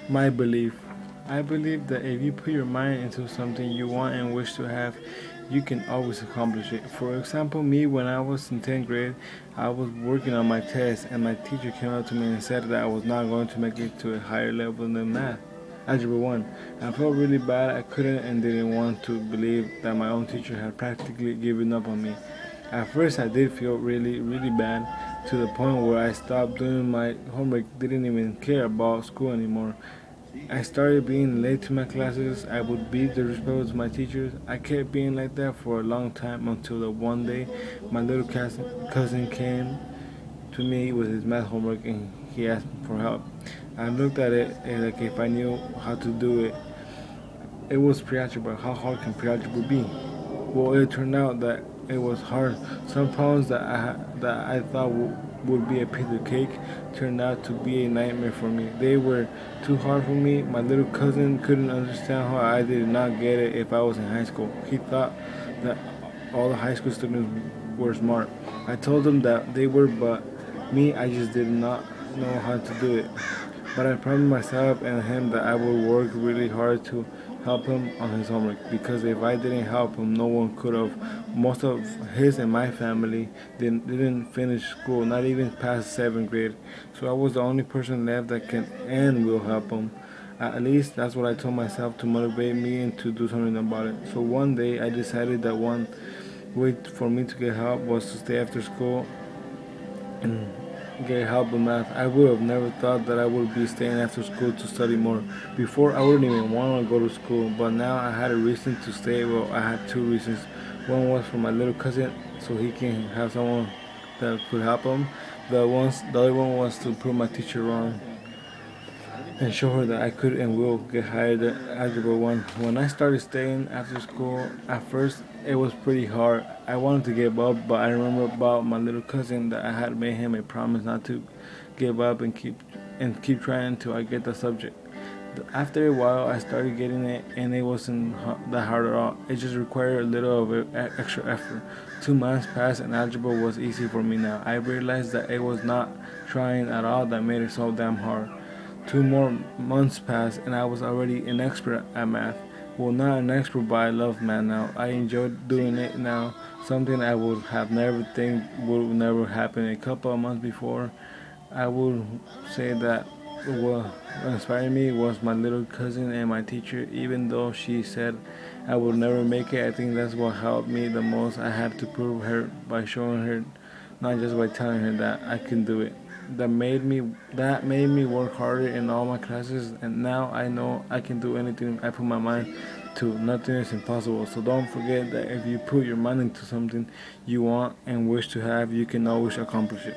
My belief. I believe that if you put your mind into something you want and wish to have, you can always accomplish it. For example, me, when I was in 10th grade, I was working on my test, and my teacher came up to me and said that I was not going to make it to a higher level than math. Algebra 1. I felt really bad. I couldn't and didn't want to believe that my own teacher had practically given up on me. At first, I did feel really, really bad, to the point where I stopped doing my homework, didn't even care about school anymore. I started being late to my classes. I would beat the respect to my teachers. I kept being like that for a long time until the one day my little cousin came to me with his math homework and he asked for help. I looked at it and like if I knew how to do it. It was pre-algebra. How hard can pre-algebra be? Well, it turned out that it was hard. Some problems that I thought would be a piece of cake turned out to be a nightmare for me. They were too hard for me. My little cousin couldn't understand how I did not get it if I was in high school. He thought that all the high school students were smart. I told him that they were, but me, I just did not know how to do it. But I promised myself and him that I would work really hard to help him on his homework, because if I didn't help him, no one could have. Most of his and my family didn't finish school, not even past 7th grade. So I was the only person left that can and will help him. At least that's what I told myself to motivate me and to do something about it. So one day I decided that one way for me to get help was to stay after school and get help with math. I would have never thought that I would be staying after school to study more. Before, I wouldn't even want to go to school, but now I had a reason to stay. Well, I had two reasons. One was for my little cousin, so he can have someone that could help him. The other one was to prove my teacher wrong and show her that I could and will get hired at Algebra 1. When I started staying after school, at first it was pretty hard. I wanted to give up, but I remember about my little cousin that I had made him a promise not to give up and keep trying until I get the subject. After a while, I started getting it, and it wasn't that hard at all. It just required a little of extra effort. 2 months passed, and algebra was easy for me now. I realized that it was not trying at all that made it so damn hard. 2 more months passed, and I was already an expert at math. Well, not an expert, but I love math now. I enjoy doing it now, something I would have never think would never happen a couple of months before. I would say that what inspired me was my little cousin and my teacher. Even though she said I would never make it, I think that's what helped me the most. I had to prove her by showing her, not just by telling her that I can do it. That made me work harder in all my classes, and now I know I can do anything I put my mind to. Nothing is impossible. So don't forget that if you put your mind into something you want and wish to have, you can always accomplish it.